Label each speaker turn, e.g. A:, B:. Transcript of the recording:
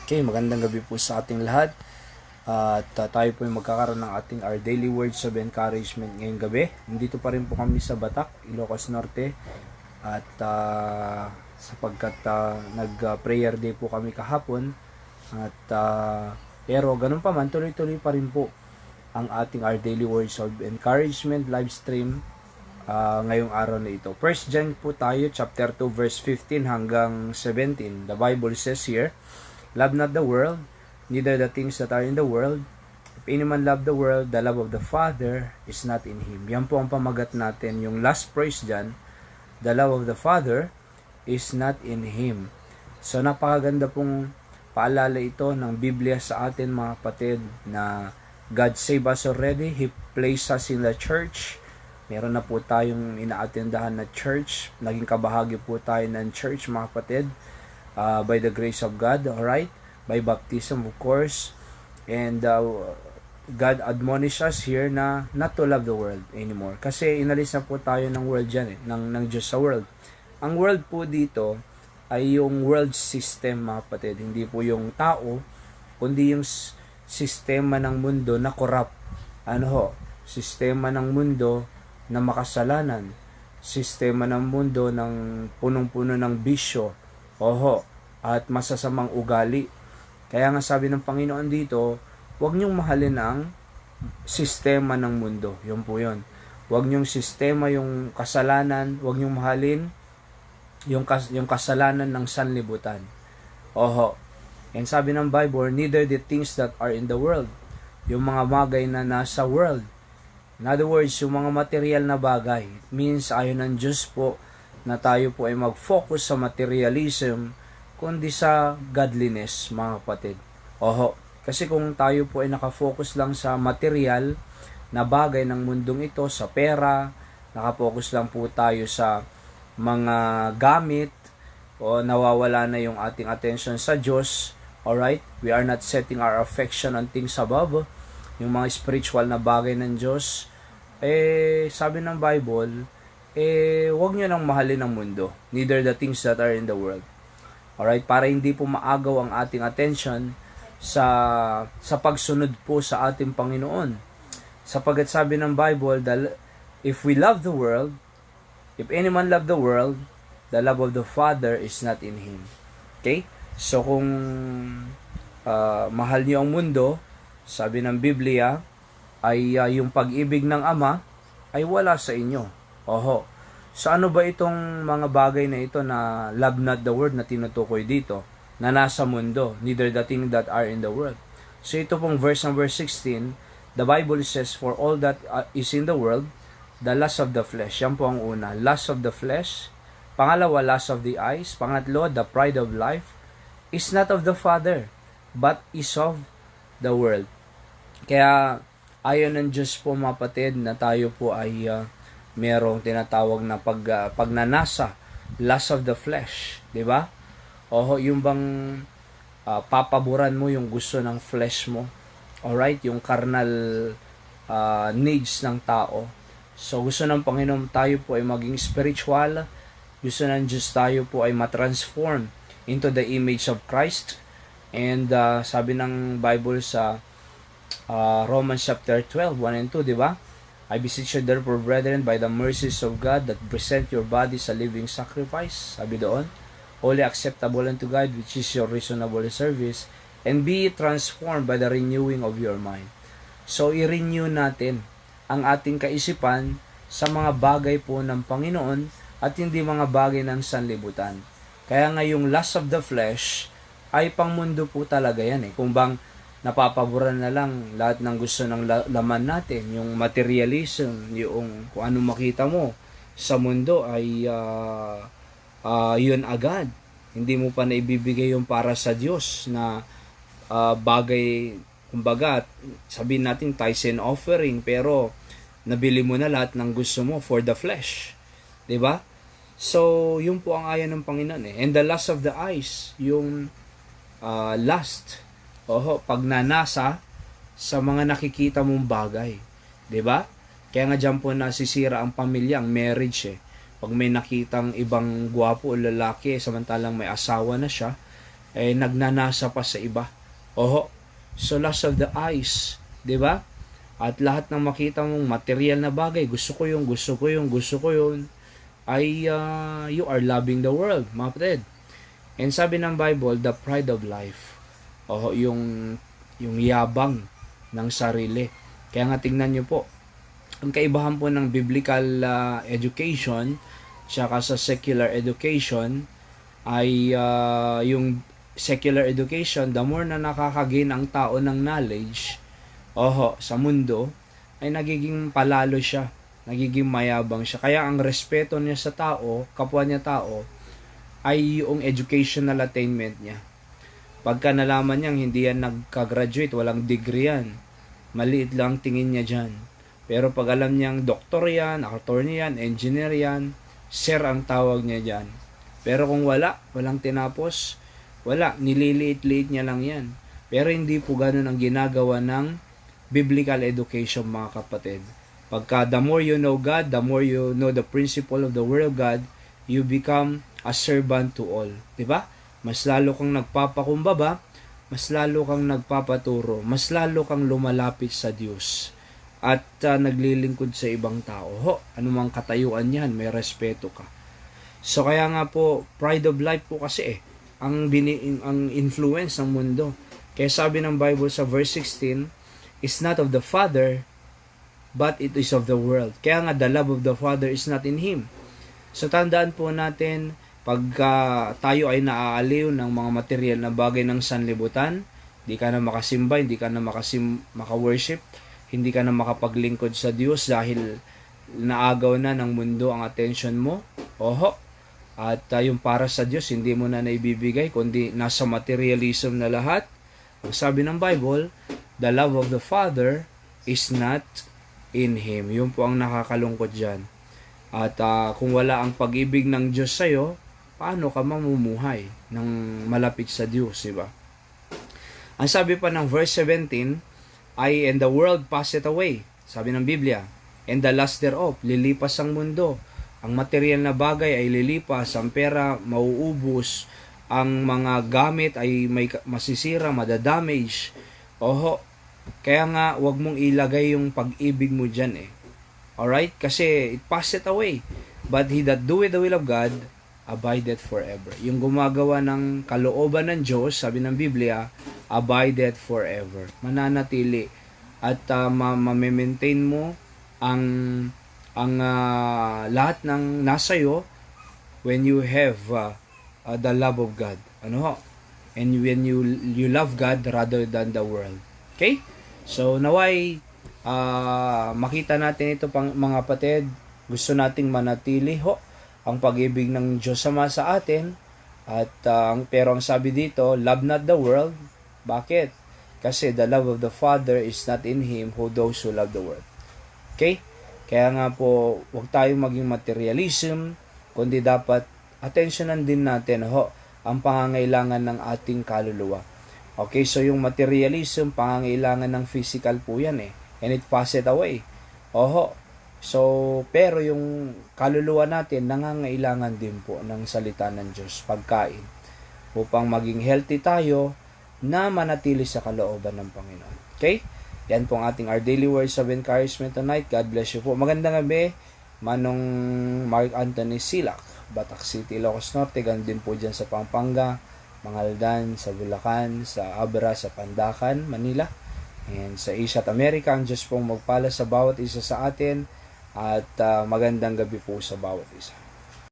A: Okay, magandang gabi po sa ating lahat. At tayo po ay magkakaroon ng ating Our Daily Words of Encouragement ngayong gabi. Nandito pa rin po kami sa Batak, Ilocos Norte. At sapagkat nag-prayer day po kami kahapon. At pero ganun pa man, tuloy-tuloy pa rin po ang ating Our Daily Words of Encouragement live stream ngayong araw na ito. First John po tayo, chapter 2, verse 15 hanggang 17. The Bible says here, "Love not the world, neither the things that are in the world. If any man love the world, the love of the Father is not in him." Yan po ang pamagat natin. Yung last phrase dyan, the love of the Father is not in him. So napakaganda pong paalala ito ng Biblia sa atin, mga kapatid, na God save us already. He placed us in the church. Meron na po tayong inaatendahan na church. Naging kabahagi po tayo ng church, mga kapatid. By the grace of God, alright? By baptism, of course. And God admonish us here na not to love the world anymore. Kasi inalis na po tayo ng world dyan, ng Diyos sa world. Ang world po dito ay yung world system, mga kapatid. Hindi po yung tao, kundi yung sistema ng mundo na corrupt. Sistema ng mundo na makasalanan. Sistema ng mundo ng punong-puno ng bisyo. At masasamang ugali. Kaya nga sabi ng Panginoon dito, huwag niyong mahalin ang sistema ng mundo. Yun po yun. Huwag niyong sistema yung kasalanan, huwag niyong mahalin yung kasalanan ng sanlibutan. And sabi ng Bible, neither the things that are in the world. Yung mga bagay na nasa world. In other words, yung mga material na bagay. It means ayon ng Diyos po na tayo po ay mag-focus sa materialism kundi sa godliness, mga kapatid. Kasi kung tayo po ay nakafocus lang sa material na bagay ng mundong ito, sa pera, nakafocus lang po tayo sa mga gamit, o nawawala na yung ating attention sa Diyos, alright? We are not setting our affection on things above, yung mga spiritual na bagay ng Diyos. Sabi ng Bible, huwag nyo nang mahalin ang mundo, neither the things that are in the world. Alright, para hindi po maagaw ang ating attention sa pagsunod po sa ating Panginoon. Sapagkat sabi ng Bible, if we love the world, if any man love the world, the love of the Father is not in him. Okay? So kung mahal niyo ang mundo, sabi ng Biblia, ay yung pag-ibig ng Ama ay wala sa inyo. So ano ba itong mga bagay na ito na love not the world na tinutukoy dito, na nasa mundo, neither the things that are in the world? So ito pong verse number 16, the Bible says, "For all that is in the world, the lust of the flesh." Yan po ang una, lust of the flesh. Pangalawa, lust of the eyes. Pangatlo, the pride of life, is not of the Father, but is of the world. Kaya ayon ng Diyos po, mga kapatid, na tayo po ay merong tinatawag na pagnanasa, lust of the flesh, di ba? Yung bang papaboran mo yung gusto ng flesh mo, alright, yung carnal needs ng tao. So gusto ng Panginoon tayo po ay maging spiritual, gusto ng Diyos tayo po ay matransform into the image of Christ. And sabi ng Bible sa Romans chapter 12, 1 and 2, di ba? "I beseech you therefore, brethren, by the mercies of God, that present your bodies a living sacrifice," sabi doon, "wholly acceptable unto God, which is your reasonable service, and be transformed by the renewing of your mind." So, i-renew natin ang ating kaisipan sa mga bagay po ng Panginoon at hindi mga bagay ng sanlibutan. Kaya nga yung lust of the flesh ay pangmundo po talaga yan. Kung bang napapaboran na lang lahat ng gusto ng laman natin, yung materialism, yung kung ano makita mo sa mundo ay yun agad. Hindi mo pa naibibigay yung para sa Diyos na bagay, kumbaga sabihin natin tithes and offering, pero nabili mo na lahat ng gusto mo for the flesh, di ba? So yun po ang ayaw ng Panginoon. And the lust of the eyes, yung lust, pagnanasa sa mga nakikita mong bagay, 'di ba? Kaya nga diyan po nasisira ang pamilya, ang marriage. Pag may nakitang ibang gwapo o lalaki samantalang may asawa na siya, nagnanasa pa sa iba. Oho, so lust of the eyes, di ba? At lahat ng makita mong material na bagay, gusto ko yung, ay you are loving the world, mga kapatid. And sabi ng Bible, the pride of life. Oho, yung yabang ng sarili. Kaya nga tingnan nyo po, ang kaibahan po ng biblical education tsaka sa secular education ay yung secular education, the more na nakakagain ang tao ng knowledge sa mundo, ay nagiging palalo siya, nagiging mayabang siya. Kaya ang respeto niya sa tao, kapwa niya tao, ay yung educational attainment niya. Pagka nalaman niyang hindi yan nagka-graduate, walang degree yan, maliit lang tingin niya dyan. Pero pag alam niyang doktor yan, attorney yan, engineer yan, sir ang tawag niya dyan. Pero kung walang tinapos, wala, nililiit-liit niya lang yan. Pero hindi po ganun ang ginagawa ng biblical education, mga kapatid. Pagka the more you know God, the more you know the principle of the Word of God, you become a servant to all. Diba? Mas lalo kang nagpapakumbaba, mas lalo kang nagpapaturo, mas lalo kang lumalapit sa Diyos at naglilingkod sa ibang tao. Anumang katayuan yan, may respeto ka. So kaya nga po, pride of life po kasi ang influence ng mundo. Kaya sabi ng Bible sa verse 16, is not of the Father, but it is of the world. Kaya nga, the love of the Father is not in Him. So tandaan po natin, pagka tayo ay naaaliw ng mga material na bagay ng sanlibutan, hindi ka na makasimba, hindi ka na maka-worship, hindi ka na makapaglingkod sa Diyos dahil naagaw na ng mundo ang attention mo. At yung para sa Diyos, hindi mo na naibibigay, kundi nasa materialism na lahat. Ang sabi ng Bible, the love of the Father is not in Him. Yun po ang nakakalungkot dyan. At kung wala ang pag-ibig ng Diyos sa'yo, paano ka mamumuhay ng malapit sa Diyos, diba? Ang sabi pa ng verse 17, ay, and the world passeth away. Sabi ng Biblia, and the lust thereof, lilipas ang mundo. Ang material na bagay ay lilipas, ang pera mauubos, ang mga gamit ay masisira, madadamage. Kaya nga, wag mong ilagay yung pag-ibig mo dyan Alright? Kasi it passeth away. But he that doeth the will of God, abideth forever. Yung gumagawa ng kalooban ng Diyos, sabi ng Biblia, abideth forever. Mananatili. At ma-maintain mo ang lahat ng nasayo when you have the love of God. And when you love God rather than the world. Okay? So, naway makita natin ito mga kapatid. Gusto nating manatili ang pag-ibig ng Diyos Ama sa atin. At pero ang sabi dito, love not the world. Bakit? Kasi the love of the Father is not in Him who those who love the world. Okay? Kaya nga po, huwag tayong maging materialism, kundi dapat atensyonan din natin ang pangangailangan ng ating kaluluwa. Okay, so yung materialism, pangangailangan ng physical po yan and it passeth away. So, pero yung kaluluwa natin, nangangailangan din po ng salita ng Diyos, pagkain, upang maging healthy tayo na manatili sa kalooban ng Panginoon. Okay? Yan po ang ating Our Daily Words of Encouragement tonight. God bless you po. Magandang gabi, Manong Mark Anthony Silak, Batac City, Ilocos Norte. Ganun din po dyan sa Pampanga, Mangaldan, sa Bulacan, sa Abra, sa Pandacan, Manila. And sa Asia at America, ang Diyos pong magpala sa bawat isa sa atin. At magandang gabi po sa bawat isa.